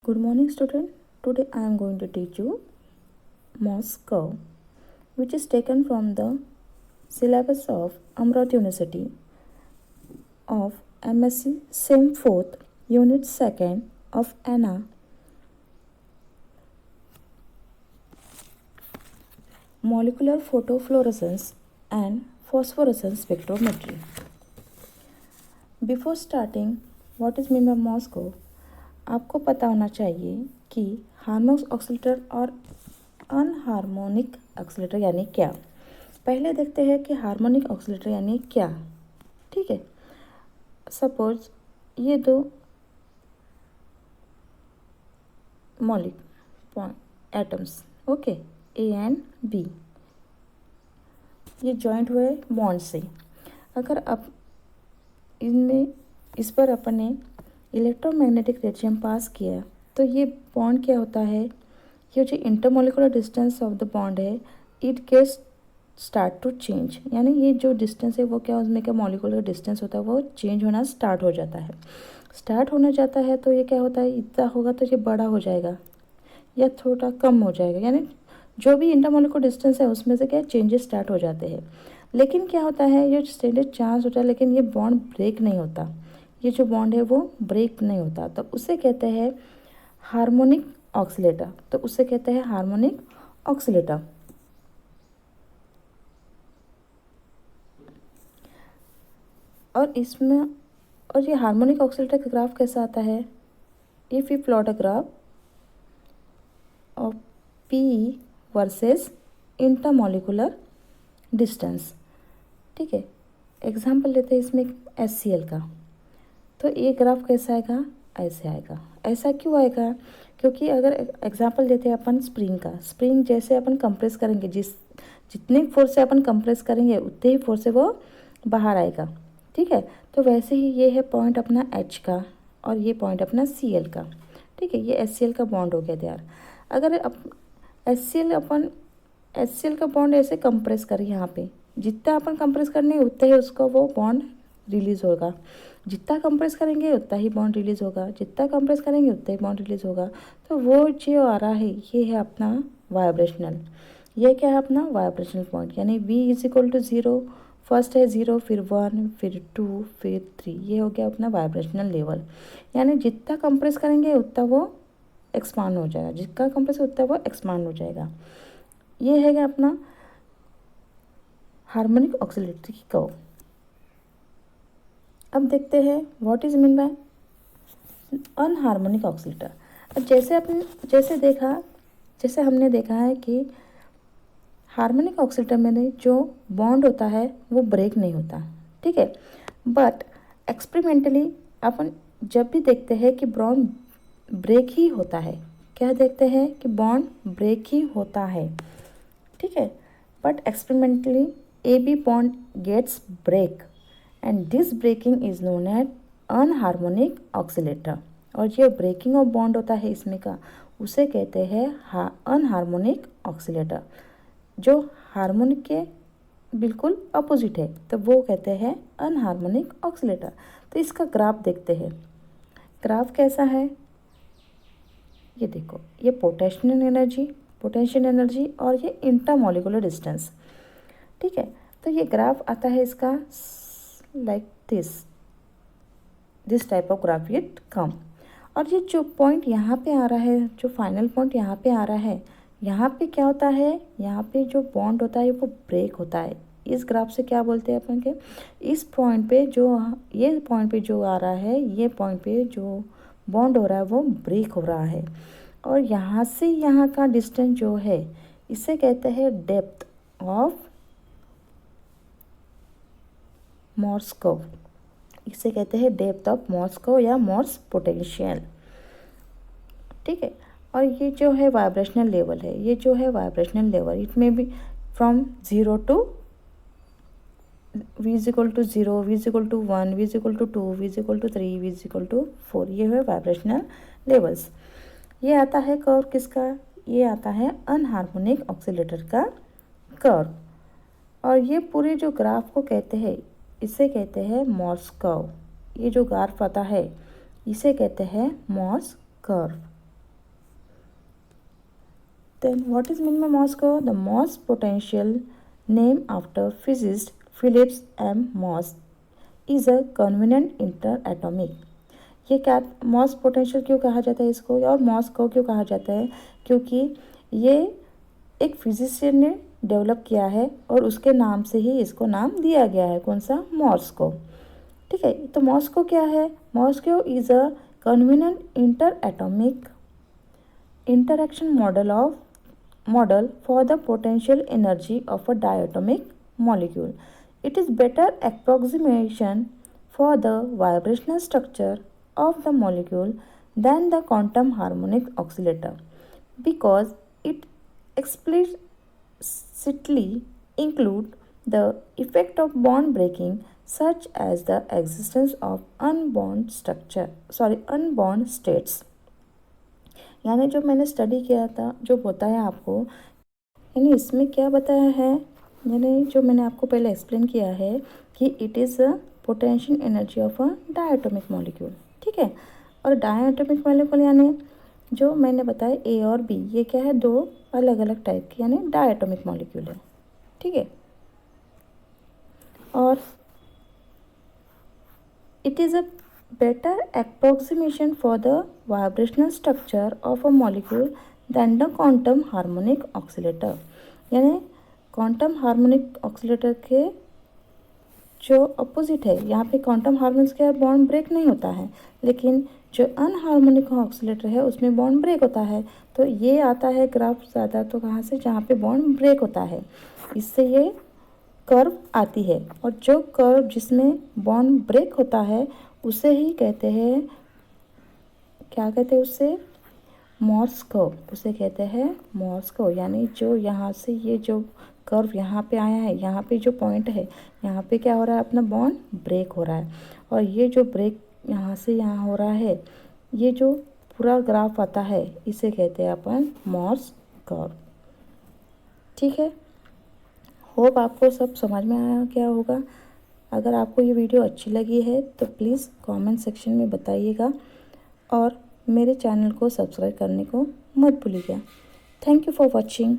Good morning, student. Today I am going to teach you Morse curve, which is taken from the syllabus of Amrut University of MSc Sem 4th Unit 2nd of ANA. Molecular photofluorescence and phosphorescence spectrometry. Before starting, what is mean by Morse curve? आपको पता होना चाहिए कि harmonic oscillator और अनहार्मोनिक oscillator यानी क्या। पहले देखते हैं कि हार्मोनिक ऑक्सीलेटर यानी क्या। ठीक है, सपोज ये दो atoms, okay, a and b, ये जॉइंट हुए बॉन्ड से। अगर अब इस पर अपन ने इलेक्ट्रोमैग्नेटिक रेडिएशन पास किया तो ये बॉन्ड क्या होता है, ये जो intermolecular distance of the bond है it gets start to change, यानी ये जो डिस्टेंस है वो क्या, उसमें क्या मॉलिकुलर डिस्टेंस होता है वो चेंज होना स्टार्ट हो जाता है। स्टार्ट होने जाता है तो ये क्या होता है, इतना होगा तो ये बड़ा हो जाएगा या थोड़ा कम हो जाएगा, यानी जो भी इंटरमोलिकुलर डिस्टेंस है उसमें से क्या चेंजेस स्टार्ट हो जाते हैं। लेकिन क्या होता है, ये स्टैंडर्ड चांस होता है लेकिन ये बॉन्ड ब्रेक नहीं होता, ये जो बॉन्ड है वो ब्रेक नहीं होता, तो उसे कहते हैं हार्मोनिक ऑक्सीलेटर। तो उसे कहते हैं हार्मोनिक ऑक्सीलेटर। और इसमें ये हार्मोनिक ऑक्सीलेटर का ग्राफ कैसा आता है, if you plot a graph of P versus intermolecular distance. ठीक है, एग्जाम्पल लेते हैं इसमें HCl का, तो ये ग्राफ कैसा आएगा, ऐसे आएगा। ऐसा क्यों आएगा, क्योंकि अगर एग्जांपल देते हैं अपन स्प्रिंग का, स्प्रिंग जैसे अपन कंप्रेस करेंगे, जितने फोर्स से अपन कंप्रेस करेंगे उतने ही फोर्स से वो बाहर आएगा। ठीक है, तो वैसे ही ये है पॉइंट अपना H का और ये पॉइंट अपना Cl का। ठीक है, ये HCl का बॉन्ड हो गया यार। अगर HCl का बॉन्ड ऐसे कंप्रेस करें, यहाँ पे जितना अपन कंप्रेस करने उतना ही उसका वो बॉन्ड रिलीज होगा, जितना कंप्रेस करेंगे उतना ही बॉन्ड रिलीज होगा, जितना कंप्रेस करेंगे उतना ही बॉन्ड रिलीज होगा। तो वो जो आ रहा है ये है अपना वाइब्रेशनल, ये क्या है अपना वाइब्रेशनल पॉइंट, यानी V is equal to 0, first है 0, फिर 1, फिर 2, फिर 3, ये हो गया अपना वाइब्रेशनल लेवल। यानी जितना कंप्रेस करेंगे उतना वो एक्सपांड हो जाएगा, जितना कंप्रेस उतना वो एक्सपांड हो जाएगा। ये है अपना हार्मोनिक ऑक्सीलेटर की कर्व। अब देखते हैं what is mean by anharmonic oscillator. अब जैसे हमने देखा है कि हार्मोनिक ऑक्सीलेटर में जो बॉन्ड होता है वो ब्रेक नहीं होता। ठीक है, बट एक्सपेरिमेंटली अपन जब भी देखते हैं कि बॉन्ड ब्रेक ही होता है, क्या देखते हैं कि बॉन्ड ब्रेक ही होता है। ठीक है, but experimentally AB bond gets break and this breaking is known as anharmonic oscillator. और ये ब्रेकिंग ऑफ बॉन्ड होता है इसमें का, उसे कहते हैं अनहार्मोनिक ऑक्सीलेटर। जो हार्मोनिक के बिल्कुल अपोजिट है तो वो कहते हैं अनहार्मोनिक ऑक्सीलेटर। तो इसका ग्राफ देखते हैं, ग्राफ कैसा है, ये देखो, ये पोटेंशियल एनर्जी और ये इंटरमोलिकुलर डिस्टेंस। ठीक है, तो ये ग्राफ आता है इसका like this type of graph it come. और ये जो पॉइंट यहाँ पे आ रहा है, जो फाइनल पॉइंट यहाँ पे आ रहा है, यहाँ पे क्या होता है, यहाँ पे जो बॉन्ड होता है वो ब्रेक होता है। इस ग्राफ से क्या बोलते हैं अपन के, इस पॉइंट पे जो ये पॉइंट पे जो आ रहा है, ये पॉइंट पे जो बॉन्ड हो रहा है वो ब्रेक हो रहा है। और यहाँ से यहाँ का डिस्टेंस जो है इसे कहते हैं डेप्थ ऑफ मॉर्स कर्व, इसे कहते हैं डेप्थ ऑफ मॉर्स कर्व या मॉर्स पोटेंशियल। ठीक है, और ये जो है वाइब्रेशनल लेवल है, ये जो है वाइब्रेशनल लेवल इट में be from 0 to V is equal to 0, V is equal to 1, V is equal to 2, V is equal to 3, V is equal to 4, ये है वाइब्रेशनल लेवल्स। ये आता है कर्व किसका, ये आता है अनहार्मोनिक ऑक्सीलेटर का कर्व। और ये पूरे जो ग्राफ को कहते हैं इसे कहते हैं मॉर्स कर्व। ये जो ग्राफ आता है इसे कहते हैं Moore's curve. Then what is meant by Morse code? The Morse potential, named after physicist Phillips M. Morse, is a convenient interatomic. ये क्या मॉस पोटेंशियल क्यों कहा जाता है इसको, और मॉस को क्यों कहा जाता है? क्योंकि ये एक फिजिशियन ने डेवलप किया है और उसके नाम से ही इसको नाम दिया गया है। कौन सा? मॉर्स को। ठीक है, तो मॉर्स को क्या है? मॉर्स को is a convenient inter atomic interaction model for the potential energy of a diatomic molecule. It is better approximation for the vibrational structure of the molecule than the quantum harmonic oscillator because it explicitly include the effect of bond breaking such as the existence of unbound states. यानी जो मैंने study किया था, जो बताया आपको, यानी इसमें क्या बताया है, यानी जो मैंने आपको पहले एक्सप्लेन किया है कि it is a potential energy of a diatomic molecule. ठीक है, और डायटोमिक मॉलिक्यूल यानी जो मैंने बताया ए और बी, ये क्या है? दो अलग अलग टाइप की यानी डायटोमिक मॉलिक्यूल है। ठीक है, और it is a better approximation for the vibrational structure of a molecule than the quantum harmonic oscillator। यानी क्वांटम हार्मोनिक ऑक्सीलेटर के जो अपोजिट है, यहाँ पे क्वांटम हार्मोनिक्स का बॉन्ड ब्रेक नहीं होता है, लेकिन जो अनहार्मोनिक ऑक्सीलेटर है उसमें बॉन्ड ब्रेक होता है। तो ये आता है ग्राफ ज़्यादा तो कहाँ से? जहाँ पे बॉन्ड ब्रेक होता है, इससे ये कर्व आती है। और जो कर्व जिसमें बॉन्ड ब्रेक होता है उसे ही कहते हैं, क्या कहते हैं उससे? Moore's curve. उसे कहते हैं मॉर्स कर्व। यानी जो यहाँ से ये जो कर्व यहाँ पे आया है, यहाँ पे जो पॉइंट है, यहाँ पे क्या हो रहा है? अपना बॉन्ड ब्रेक हो रहा है। और ये जो ब्रेक यहाँ से यहाँ हो रहा है, ये जो पूरा ग्राफ आता है, इसे कहते हैं अपन मॉर्स कर्व। ठीक है, होप आपको सब समझ में आया क्या होगा। अगर आपको ये वीडियो अच्छी लगी है तो प्लीज़ कमेंट सेक्शन में बताइएगा और मेरे चैनल को सब्सक्राइब करने को मत भूलिएगा। Thank you for watching.